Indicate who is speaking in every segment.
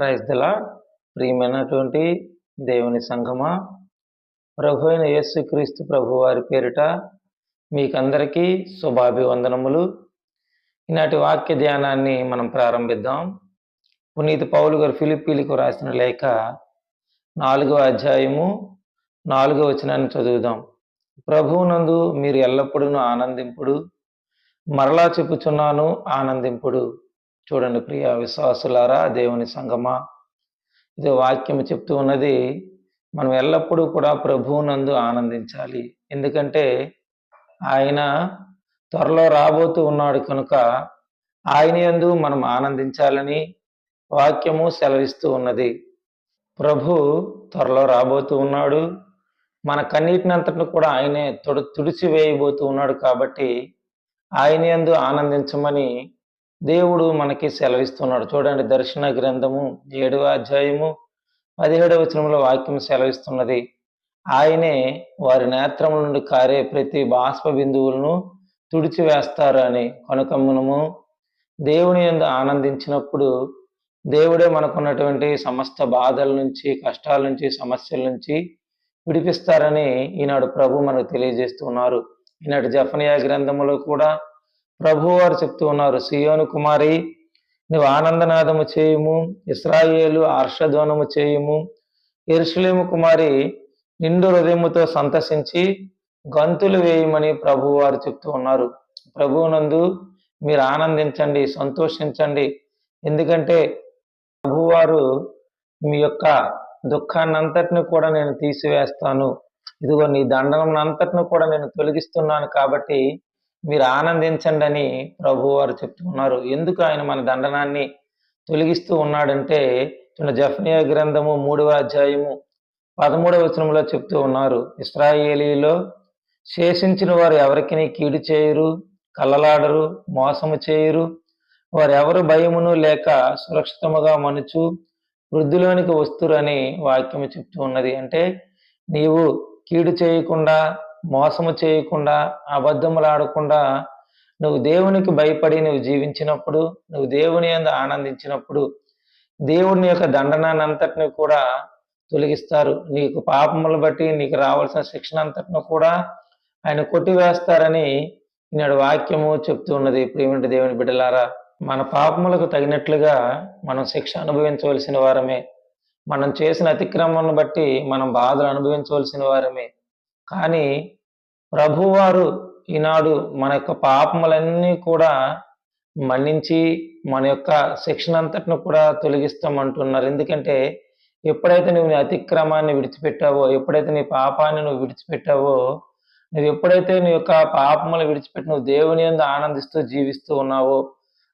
Speaker 1: Praise the lord. ప్రియమైనటువంటి దేవుని సంఘమా, ప్రభు అయిన యేసుక్రీస్తు ప్రభు వారి పేరిట మీకందరికీ శుభాభివందనములు. ఈనాటి వాక్య ధ్యానాన్ని మనం ప్రారంభిద్దాం. పునీత పౌలు గారు ఫిలిప్పీలకు రాసిన లేఖ 4వ అధ్యాయము 4వ వచనాన్ని చదువుదాం. ప్రభువునందు మీరు ఎల్లప్పుడూ ఆనందింపుడు, మరలా చెప్పుచున్నాను ఆనందింపుడు. చూడండి ప్రియ విశ్వాసులారా, దేవుని సంగమా, ఇది వాక్యం చెప్తూ ఉన్నది మనం ఎల్లప్పుడూ కూడా ప్రభువునందు ఆనందించాలి. ఎందుకంటే ఆయన త్వరలో రాబోతూ ఉన్నాడు కనుక ఆయన యందు మనం ఆనందించాలని వాక్యము సెలవిస్తూ ఉన్నది. ప్రభు త్వరలో రాబోతూ ఉన్నాడు. మన కన్నీటినంతటిని కూడా ఆయనే తుడిచివేయబోతూ ఉన్నాడు. కాబట్టి ఆయన యందు ఆనందించమని దేవుడు మనకి సెలవిస్తున్నాడు. చూడండి, దర్శన గ్రంథము 7వ అధ్యాయము 17వ వచనంలో వాక్యం సెలవిస్తున్నది, ఆయనే వారి నేత్రముల నుండి కారే ప్రతి బాష్ప బిందువులను తుడిచివేస్తారు అని. కనుక మనము దేవుని యందు ఆనందించినప్పుడు దేవుడే మనకున్నటువంటి సమస్త బాధల నుంచి, కష్టాల నుంచి, సమస్యల నుంచి విడిపిస్తారని ఈనాడు ప్రభు మనకు తెలియజేస్తున్నారు. ఈనాటి జెఫన్యా గ్రంథములో కూడా ప్రభువారు చెప్తూ ఉన్నారు, సియోను కుమారి నువ్వు ఆనందనాదము చేయుము, ఇశ్రాయేలు హర్షధ్వానము చేయుము, యెరూషలేము కుమారి నిండు హృదయముతో సంతసించి గంతులు వేయమని ప్రభువారు చెప్తూ ఉన్నారు. ప్రభువునందు మీరు ఆనందించండి, సంతోషించండి. ఎందుకంటే ప్రభువారు మీ యొక్క దుఃఖాన్నంతటిని కూడా నేను తీసివేస్తాను, ఇదిగో నీ దండనంతటిని కూడా నేను తొలగిస్తున్నాను, కాబట్టి మీరు ఆనందించండి అని ప్రభువారు చెప్తూ ఉన్నారు. ఎందుకు ఆయన మన దండనాన్ని తొలగిస్తూ ఉన్నాడంటే జెఫన్యా గ్రంథము 3వ అధ్యాయము 13వ వచనంలో చెప్తూ ఉన్నారు, ఇశ్రాయేలీలో శేషించిన వారు ఎవరికి కీడు చేయరు, కల్లలాడరు, మోసము చేయరు, వారెవరు భయమును లేక సురక్షితముగా మనుచు వృద్ధిలోనికి వస్తురు అని వాక్యము చెప్తూ ఉన్నది. అంటే నీవు కీడు చేయకుండా, మోసము చేయకుండా, అబద్ధములాడకుండా నువ్వు దేవునికి భయపడి నువ్వు జీవించినప్పుడు, నువ్వు దేవుని యందు ఆనందించినప్పుడు దేవుని యొక్క దండనాన్ని అంతటిని కూడా తొలగిస్తారు. నీకు పాపములు బట్టి నీకు రావాల్సిన శిక్షణ అంతటిని కూడా ఆయన కొట్టివేస్తారని ఈనాడు వాక్యము చెప్తూ ఉన్నది. ప్రియమైన దేవుని బిడ్డలారా, మన పాపములకు తగినట్లుగా మనం శిక్ష అనుభవించవలసిన వారమే. మనం చేసిన అతిక్రమాన్ని బట్టి మనం బాధలు అనుభవించవలసిన వారమే. కానీ ప్రభువారు ఈనాడు మన యొక్క పాపములన్నీ కూడా మన్నించి మన యొక్క శిక్షణ అంతటిని కూడా తొలగిస్తామంటున్నారు. ఎందుకంటే ఎప్పుడైతే నువ్వు నీ అతిక్రమాన్ని విడిచిపెట్టావో, ఎప్పుడైతే నీ పాపాన్ని నువ్వు విడిచిపెట్టావో, నువ్వు ఎప్పుడైతే నీ యొక్క పాపములు విడిచిపెట్టి నువ్వు దేవుని యందు ఆనందిస్తూ జీవిస్తూ ఉన్నావో,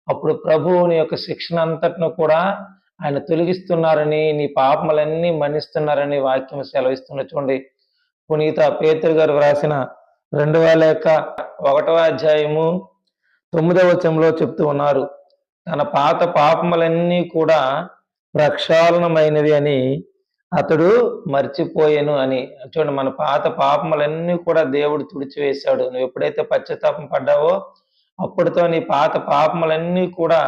Speaker 1: అప్పుడు ప్రభువు నీ యొక్క శిక్షణ అంతటిని కూడా ఆయన తొలగిస్తున్నారని, నీ పాపములన్నీ మన్నిస్తున్నారని వాక్యం సెలవిస్తున్న. చూడండి, పునీత పేతురు గారు వ్రాసిన 2వ లేఖ 1వ అధ్యాయము 9వ వచనంలో చెప్తూ ఉన్నారు, తన పాత పాపములన్నీ కూడా ప్రక్షాళనమైనవి అని అతడు మర్చిపోయాను అని. చూడండి, మన పాత పాపములన్నీ కూడా దేవుడు తుడిచివేశాడు. నువ్వు ఎప్పుడైతే పశ్చాత్తాపం పడ్డావో అప్పటితో నీ పాత పాపములన్నీ కూడా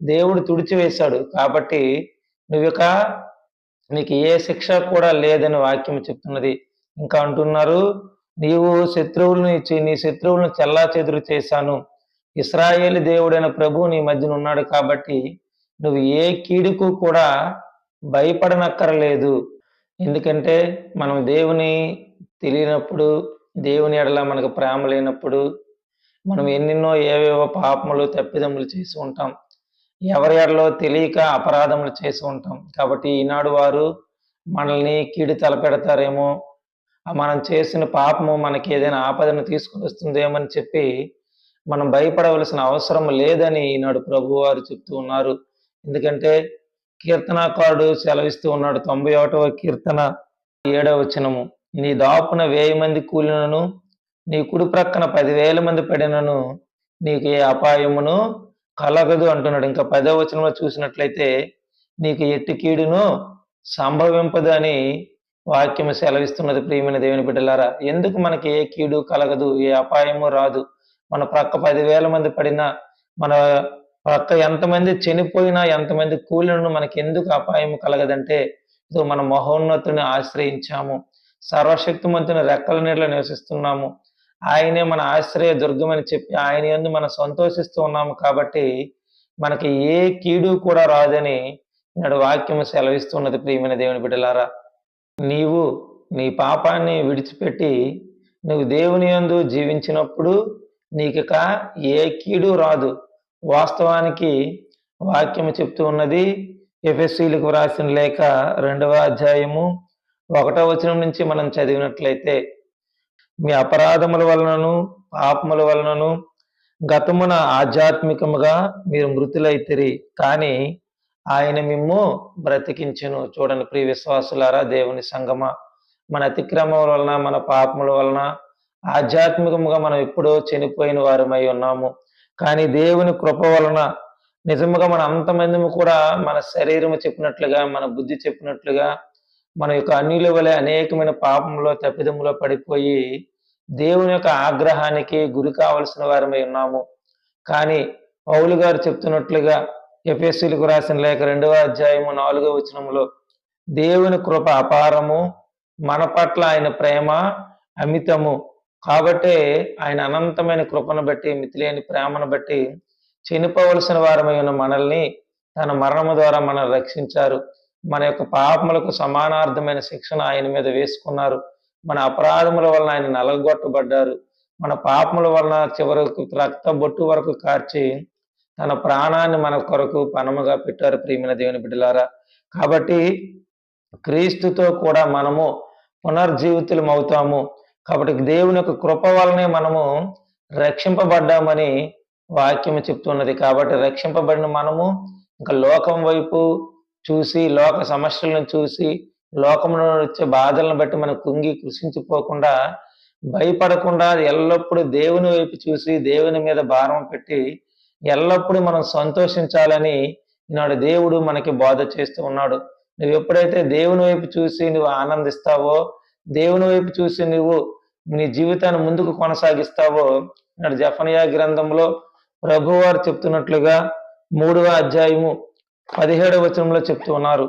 Speaker 1: దేవుడు తుడిచివేశాడు. కాబట్టి నీకు ఏ శిక్ష కూడా లేదని వాక్యం చెప్తున్నది. ఇంకా అంటున్నారు, నీవు నీ శత్రువులను చెల్లాచెదురు చేశాను. ఇశ్రాయేలు దేవుడైన ప్రభు నీ మధ్యన ఉన్నాడు కాబట్టి నువ్వు ఏ కీడుకు కూడా భయపడనక్కరలేదు. ఎందుకంటే మనం దేవుని తెలియనప్పుడు, దేవుని ఎడల మనకు ప్రేమ లేనప్పుడు మనం ఎన్నెన్నో ఏవేవో పాపములు, తప్పిదములు చేసి ఉంటాం. ఎవరి ఎడలో తెలియక అపరాధములు చేసి ఉంటాం. కాబట్టి ఈనాడు వారు మనల్ని కీడు తలపెడతారేమో, మనం చేసిన పాపము మనకి ఏదైనా ఆపదను తీసుకుని వస్తుందేమని చెప్పి మనం భయపడవలసిన అవసరం లేదని ఈనాడు ప్రభువారు చెప్తూ ఉన్నారు. ఎందుకంటే కీర్తనాకారుడు సెలవిస్తూ ఉన్నాడు, 91వ కీర్తన 7వ వచనము, నీ దాపున 1000 మంది కూలినను, నీ కుడి ప్రక్కన 10,000 మంది పడినను నీకు ఏ అపాయమును కలగదు అంటున్నాడు. ఇంకా 10వ వచనంలో చూసినట్లయితే నీకు ఎట్టి కీడును సంభవింపదు అని వాక్యము సెలవిస్తున్నది. ప్రియమైన దేవుని బిడ్డలారా, ఎందుకు మనకి ఏ కీడు కలగదు, ఏ అపాయము రాదు? మన ప్రక్క 10,000 మంది పడినా, మన పక్క ఎంతమంది చనిపోయినా, ఎంతమంది కూలిన మనకి ఎందుకు అపాయం కలగదంటే, ఇదో మన మహోన్నతుని ఆశ్రయించాము. సర్వశక్తిమంతుని రెక్కల నీడలో నివసిస్తున్నాము. ఆయనే మన ఆశ్రయ దుర్గమని చెప్పి ఆయన యందు మనం సంతోషిస్తూ ఉన్నాము కాబట్టి మనకి ఏ కీడు కూడా రాదని నాడు వాక్యము సెలవిస్తున్నది. ప్రియమైన దేవుని బిడ్డలారా, నీవు నీ పాపాన్ని విడిచిపెట్టి నువ్వు దేవుని యందు జీవించినప్పుడు నీకిక ఏ కీడు రాదు. వాస్తవానికి వాక్యము చెప్తూ ఉన్నది, ఎఫెసీయులకు వ్రాసిన లేఖ 2వ అధ్యాయము 1వ వచనం నుంచి మనం చదివినట్లయితే, మీ అపరాధముల వలనను పాపముల వలనను గతమున ఆధ్యాత్మికముగా మీరు మృతులైతిరి, కానీ ఆయన మిమ్ము బ్రతికించెను. చూడండి ప్రియ విశ్వాసులారా, దేవుని సంగమా, మన అతిక్రమముల వలన మన పాపముల వలన ఆధ్యాత్మికముగా మనం ఎప్పుడో చనిపోయిన వారమై ఉన్నాము. కానీ దేవుని కృప వలన నిజముగా మన అంతమందిము కూడా మన శరీరము చెప్పినట్లుగా, మన బుద్ధి చెప్పినట్లుగా మన యొక్క అన్యుల వలె అనేకమైన పాపంలో తప్పిదములో పడిపోయి దేవుని యొక్క ఆగ్రహానికి గురి కావలసిన వారమై ఉన్నాము. కానీ పౌలు గారు చెప్తున్నట్లుగా ఎఫెసీయులకు రాసిన లేఖ 2వ అధ్యాయము 4వ వచనములో, దేవుని కృప అపారము, మన పట్ల ఆయన ప్రేమ అమితము. కాబట్టే ఆయన అనంతమైన కృపను బట్టి, మితిలేని ప్రేమను బట్టి చనిపోవలసిన వారమై ఉన్న మనల్ని తన మరణము ద్వారా మనల్ని రక్షించారు. మన యొక్క పాపములకు సమానార్థమైన శిక్షణ ఆయన మీద వేసుకున్నారు. మన అపరాధముల వలన ఆయన నలగొట్టబడ్డారు. మన పాపముల వలన చివరకు రక్త బొట్టు వరకు కార్చి తన ప్రాణాన్ని మన కొరకు పణముగా పెట్టారు. ప్రియమైన దేవుని బిడ్డలారా, కాబట్టి క్రీస్తుతో కూడా మనము పునర్జీవితులం అవుతాము. కాబట్టి దేవుని యొక్క కృప వలనే మనము రక్షింపబడ్డామని వాక్యము చెప్తున్నది. కాబట్టి రక్షింపబడిన మనము ఇంకా లోకం వైపు చూసి, లోక సమస్యలను చూసి, లోకంలో వచ్చే బాధలను బట్టి మనం కుంగి కృషించిపోకుండా, భయపడకుండా ఎల్లప్పుడూ దేవుని వైపు చూసి, దేవుని మీద భారం పెట్టి ఎల్లప్పుడూ మనం సంతోషించాలని ఈనాడు దేవుడు మనకి బోధ చేస్తూ ఉన్నాడు. నువ్వు ఎప్పుడైతే దేవుని వైపు చూసి నువ్వు ఆనందిస్తావో, దేవుని వైపు చూసి నువ్వు నీ జీవితాన్ని ముందుకు కొనసాగిస్తావో, నాడు జెఫన్యా గ్రంథంలో ప్రభువారు చెప్తున్నట్లుగా 3వ అధ్యాయము 17వ వచనంలో చెప్తూ ఉన్నారు,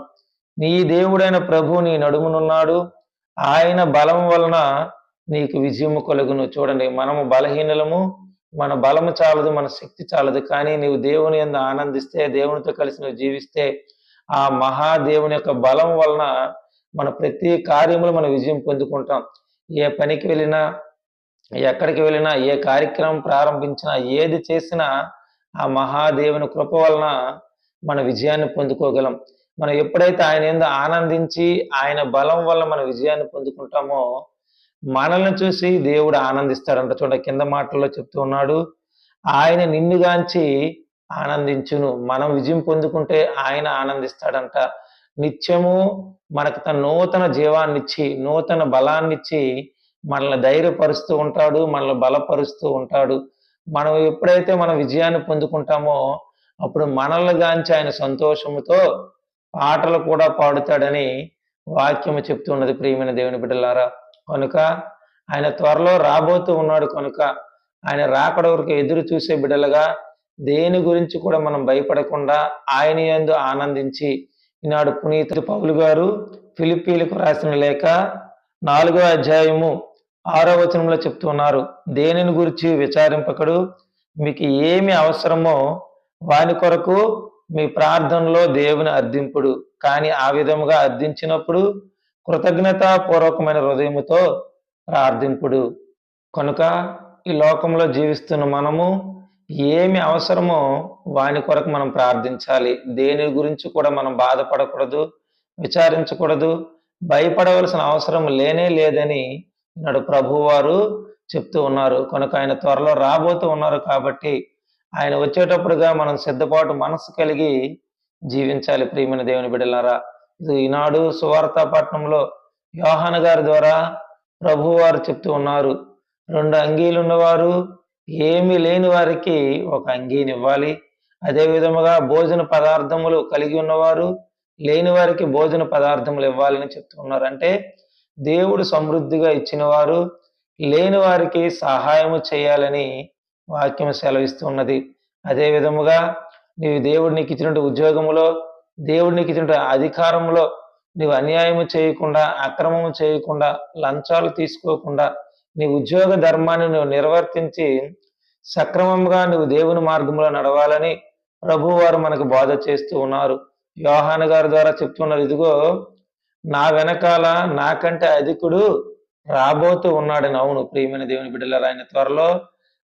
Speaker 1: నీ దేవుడైన ప్రభు నీ నడుమునున్నాడు, ఆయన బలం వలన నీకు విజయము కలుగును. చూడండి, మనము బలహీనలము, మన బలము చాలదు, మన శక్తి చాలదు. కానీ నీవు దేవుని యందు ఆనందిస్తే, దేవునితో కలిసి నువ్వు జీవిస్తే, ఆ మహాదేవుని యొక్క బలం వలన మన ప్రతి కార్యములు మనం విజయం పొందుకుంటాం. ఏ పనికి వెళ్ళినా, ఎక్కడికి వెళ్ళినా, ఏ కార్యక్రమం ప్రారంభించినా, ఏది చేసినా ఆ మహాదేవుని కృప వలన మన విజయాన్ని పొందుకోగలం. మనం ఎప్పుడైతే ఆయన యందు ఆనందించి ఆయన బలం వల్ల మన విజయాన్ని పొందుకుంటామో, మనల్ని చూసి దేవుడు ఆనందిస్తాడంట. చూడండి, కింద మాటల్లో చెప్తూ ఉన్నాడు, ఆయన నిన్నుగాంచి ఆనందించును. మనం విజయం పొందుకుంటే ఆయన ఆనందిస్తాడంట. నిత్యము మనకు తన నూతన జీవాన్నిచ్చి, నూతన బలాన్నిచ్చి మనల్ని ధైర్యపరుస్తూ ఉంటాడు, మనల్ని బలపరుస్తూ ఉంటాడు. మనం ఎప్పుడైతే మన విజయాన్ని పొందుకుంటామో అప్పుడు మనల్ని గాంచి ఆయన సంతోషముతో పాటలు కూడా పాడుతాడని వాక్యము చెప్తున్నది. ప్రియమైన దేవుని బిడ్డలారా, కనుక ఆయన త్వరలో రాబోతూ ఉన్నాడు. కనుక ఆయన రాకడ వరకు ఎదురు చూసే బిడ్డలుగా దేని గురించి కూడా మనం భయపడకుండా ఆయన యందు ఆనందించి, ఈనాడు పునీతుడు పౌలు గారు ఫిలిప్పీలకు రాసిన లేఖ 4వ అధ్యాయము 6వ వచనంలో చెప్తూ ఉన్నారు, దేనిని గురించి విచారింపకడు, మీకు ఏమి అవసరమో వాని కొరకు మీ ప్రార్థనలో దేవుని అర్థింపుడు. కానీ ఆ విధముగా అర్థించినప్పుడు కృతజ్ఞతాపూర్వకమైన హృదయముతో ప్రార్థింపుడు. కనుక ఈ లోకంలో జీవిస్తున్న మనము ఏమి అవసరమో వాని కొరకు మనం ప్రార్థించాలి. దేని గురించి కూడా మనం బాధపడకూడదు, విచారించకూడదు, భయపడవలసిన అవసరం లేనే లేదని నాడు ప్రభువారు చెప్తూ ఉన్నారు. కనుక ఆయన త్వరలో రాబోతూ ఉన్నారు. కాబట్టి ఆయన వచ్చేటప్పుడుగా మనం సిద్ధపాటు మనసు కలిగి జీవించాలి. ప్రియమైన దేవుని బిడ్డలారా, ఇది ఈనాడు సువార్త పట్టణంలో యోహాను గారి ద్వారా ప్రభువారు చెప్తూ ఉన్నారు, 2 అంగీలు ఉన్నవారు ఏమీ లేని వారికి 1 అంగీని ఇవ్వాలి. అదే విధముగా భోజన పదార్థములు కలిగి ఉన్నవారు లేని వారికి భోజన పదార్థములు ఇవ్వాలని చెప్తూ ఉన్నారు. అంటే దేవుడు సమృద్ధిగా ఇచ్చిన వారు లేని వారికి సహాయము చేయాలని వాక్యం సెలవిస్తూ ఉన్నది. అదే విధముగా నీవు దేవుడు నీకు ఇచ్చినటువంటి ఉద్యోగంలో, దేవుడు నీకు ఇచ్చినటువంటి అధికారంలో నీవు అన్యాయము చేయకుండా, అక్రమము చేయకుండా, లంచాలు తీసుకోకుండా, నీ ఉద్యోగ ధర్మాన్ని నువ్వు నిర్వర్తించి సక్రమంగా నువ్వు దేవుని మార్గంలో నడవాలని ప్రభువారు మనకు బోధ చేస్తూ ఉన్నారు. యోహాను గారి ద్వారా చెప్తున్నారు, ఇదిగో నా వెనకాల నాకంటే అధికుడు రాబోతూ ఉన్నాడని. అవును ప్రియమైన దేవుని బిడ్డలారా, ఆయన త్వరలో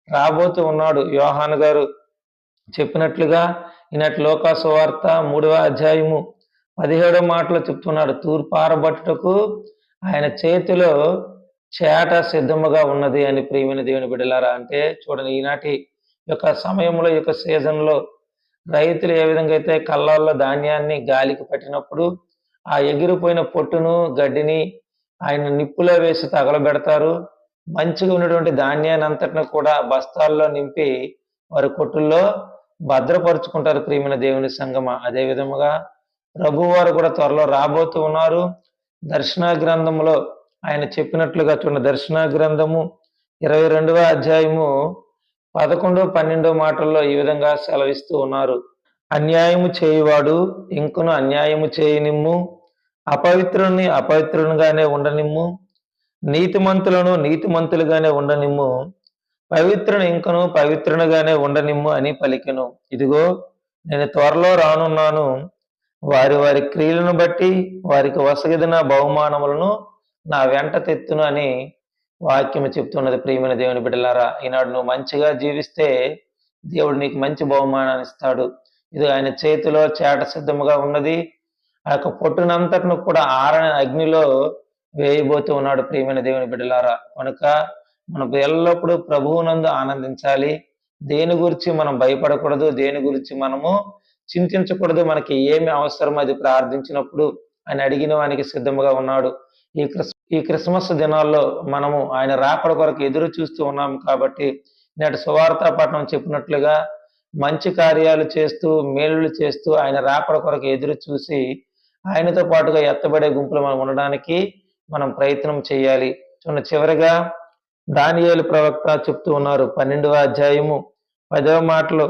Speaker 1: రాబోతూ ఉన్నాడు. యోహాను గారు చెప్పినట్లుగా ఈనాటి లోకా సువార్త 3వ అధ్యాయము 17వ మాటలో చెప్తున్నాడు, తూర్పారబట్టుటకు ఆయన చేతిలో చేట సిద్ధముగా ఉన్నది అని. ప్రియమైన దేవుని బిడ్డలారా, అంటే చూడండి, ఈనాటి యొక్క సమయంలో, యొక్క సీజన్లో రైతులు ఏ విధంగా అయితే కళ్ళాల్లో ధాన్యాన్ని గాలికి పట్టినప్పుడు ఆ ఎగిరిపోయిన పొట్టును, గడ్డిని ఆయన నిప్పులో వేసి తగలబెడతారు. మంచిగా ఉన్నటువంటి ధాన్యాన్ని అంతటిని కూడా బస్తాల్లో నింపి వారి కొట్టుల్లో భద్రపరుచుకుంటారు. ప్రియమైన దేవుని సంగమ, అదే విధముగా ప్రభువారు కూడా త్వరలో రాబోతూ ఉన్నారు. దర్శన గ్రంథంలో ఆయన చెప్పినట్లుగా చూడండి, దర్శన గ్రంథము 22వ అధ్యాయము 11, 12 మాటల్లో ఈ విధంగా సెలవిస్తూ ఉన్నారు, అన్యాయము చేయువాడు ఇంకను అన్యాయము చేయనిమ్ము, అపవిత్రుని అపవిత్రునిగానే ఉండనిమ్ము, నీతిమంతులను నీతిమంతులుగానే ఉండనిమ్ము, పవిత్రుని ఇంకను పవిత్రునిగానే ఉండనిమ్ము అని పలికెను. ఇదిగో నేను త్వరలో రానున్నాను, వారి వారి క్రియలను బట్టి వారికి వసగిదిన బహుమానములను నా వెంట తెత్తును అని వాక్యము చెప్తున్నది. ప్రియమైన దేవుని బిడ్డలారా, ఈనాడు నువ్వు మంచిగా జీవిస్తే దేవుడు నీకు మంచి బహుమానాన్ని ఇస్తాడు. ఇది ఆయన చేతిలో చేట సిద్ధముగా ఉన్నది. ఆ యొక్క పొట్టునంతటిను కూడా ఆరని అగ్నిలో వేయబోతూ ఉన్నాడు. ప్రియమైన దేవుని బిడ్డలారా, కనుక మనం ఎల్లప్పుడూ ప్రభువునందు ఆనందించాలి. దేని గురించి మనం భయపడకూడదు, దేని గురించి మనము చింతించకూడదు. మనకి ఏమి అవసరం అది ప్రార్థించినప్పుడు ఆయన అడిగిన వానికి సిద్ధముగా ఉన్నాడు. ఈ క్రిస్మస్ దినాల్లో మనము ఆయన రాకడ కొరకు ఎదురు చూస్తూ ఉన్నాము కాబట్టి నేటి సువార్తా పఠనం చెప్పినట్లుగా మంచి కార్యాలు చేస్తూ, మేలులు చేస్తూ ఆయన రాకడ కొరకు ఎదురు చూసి ఆయనతో పాటుగా ఎత్తబడే గుంపులు మనం ఉండడానికి మనం ప్రయత్నం చేయాలి. చివరిగా దానియేలు ప్రవక్త చెప్తూ ఉన్నారు, 12వ అధ్యాయము 10వ మాటలో,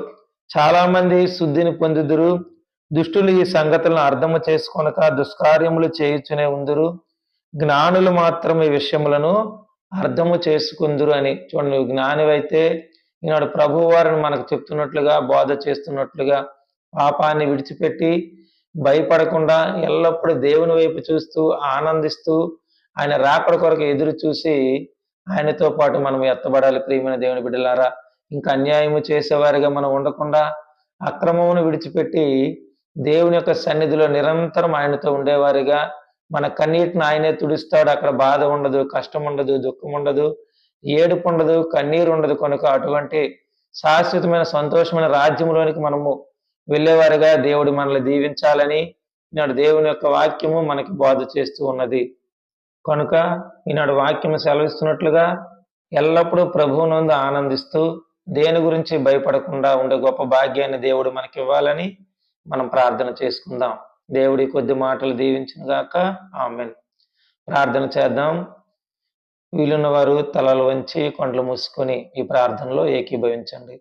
Speaker 1: చాలా మంది శుద్ధిని పొందుదురు, దుష్టులు ఈ సంగతులను అర్థము చేసుకొనక దుష్కార్యములు చేయుచునే ఉందురు, జ్ఞానులు మాత్రం ఈ విషయములను అర్థము చేసుకుందురు అని. చూడండి, నువ్వు జ్ఞానివైతే ఈనాడు ప్రభు వారిని మనకు చెప్తున్నట్లుగా, బోధ చేస్తున్నట్లుగా పాపాన్ని విడిచిపెట్టి భయపడకుండా ఎల్లప్పుడూ దేవుని వైపు చూస్తూ ఆనందిస్తూ ఆయన రాకడ కొరకు ఎదురు చూసి ఆయనతో పాటు మనం ఎత్తబడాలి. ప్రియమైన దేవుని బిడ్డలారా, ఇంకా అన్యాయము చేసేవారిగా మనం ఉండకుండా అక్రమమును విడిచిపెట్టి దేవుని యొక్క సన్నిధిలో నిరంతరం ఆయనతో ఉండేవారిగా, మన కన్నీటిని ఆయనే తుడుస్తాడు. అక్కడ బాధ ఉండదు, కష్టం ఉండదు, దుఃఖం ఉండదు, ఏడుపు ఉండదు, కన్నీరు ఉండదు. కనుక అటువంటి శాశ్వతమైన సంతోషమైన రాజ్యంలోనికి మనము వెళ్ళేవారిగా దేవుడు మనల్ని దీవించాలని ఈనాడు దేవుని యొక్క వాక్యము మనకి బోధ చేస్తూ ఉన్నది. కనుక ఈనాడు వాక్యము సెలవిస్తున్నట్లుగా ఎల్లప్పుడూ ప్రభువునందు ఆనందిస్తూ దేని గురించి భయపడకుండా ఉండే గొప్ప భాగ్యాన్ని దేవుడు మనకి ఇవ్వాలని మనం ప్రార్థన చేసుకుందాం. దేవుడి కొద్ది మాటలు దీవించిన గాక. ఆమేన్. ప్రార్థన చేద్దాం. వీలున్న వారు తలలు వంచి కొండలు మూసుకొని ఈ ప్రార్థనలో ఏకీభవించండి.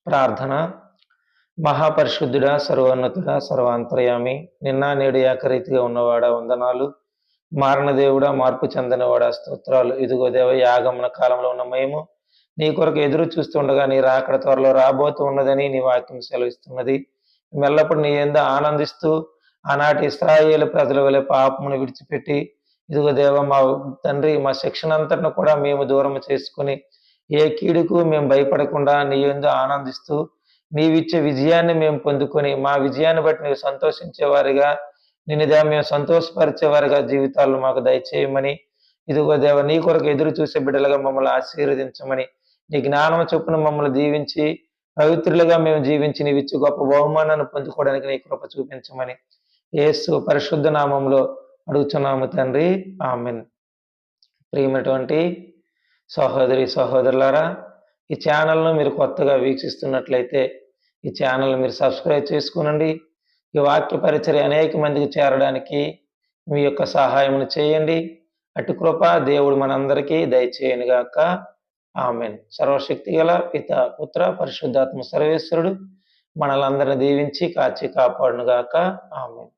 Speaker 1: ప్రార్థన. మహాపరిశుద్ధుడా, సర్వోన్నతుడా, సర్వాంతర్యామి, నిన్న నేడు ఏకరీతిగా ఉన్నవాడా వందనాలు. మారణదేవుడా, మార్పు చెందనివాడా స్తోత్రాలు. ఇదిగో దేవ, యాగమన కాలంలో ఉన్న మేము నీ కొరకు ఎదురు చూస్తుండగా నీ రాకడ త్వరలో రాబోతూ ఉన్నదని నీ వాక్యం సెలవిస్తున్నది. మేము ఎల్లప్పుడూ నీ యందు ఆనందిస్తూ ఆనాటి ఇశ్రాయేలు ప్రజల వలె పాపమును విడిచిపెట్టి, ఇదిగో దేవ మా తండ్రి, మా శిక్షణ అంతటిని కూడా మేము దూరం చేసుకుని ఏ కీడుకు మేము భయపడకుండా నీ యందు ఆనందిస్తూ నీవిచ్చే విజయాన్ని మేము పొందుకొని మా విజయాన్ని బట్టి నీవు సంతోషించేవారిగా, నిన్నుదా మేము సంతోషపరిచేవారిగా జీవితాలను మాకు దయచేయమని, ఇదిగో దేవ నీ కొరకు ఎదురు చూసే బిడ్డలుగా మమ్మల్ని ఆశీర్వదించమని, నీ జ్ఞానం చొప్పున మమ్మల్ని దీవించి పవిత్రులుగా మేము జీవించి నీవిచ్చి గొప్ప బహుమానాన్ని పొందుకోవడానికి నీ కృప చూపించమని యేసు పరిశుద్ధ నామంలో అడుగుచున్నాము తండ్రి. ఆమేన్. ప్రియమైనటువంటి సహోదరి సహోదరులారా, ఈ ఛానల్ను మీరు కొత్తగా వీక్షిస్తున్నట్లయితే ఈ ఛానల్ మీరు సబ్స్క్రైబ్ చేసుకునండి. ఈ వాక్య పరిచర్య అనేక మందికి చేరడానికి మీ యొక్క సహాయమును చేయండి. అటు కృప దేవుడు మనందరికీ దయచేయనుగాక. ఆమేన్. సర్వశక్తి గల పిత, పుత్ర, పరిశుద్ధాత్మ సర్వేశ్వరుడు మనలందరిని దీవించి కాచి కాపాడునుగాక. ఆమేన్.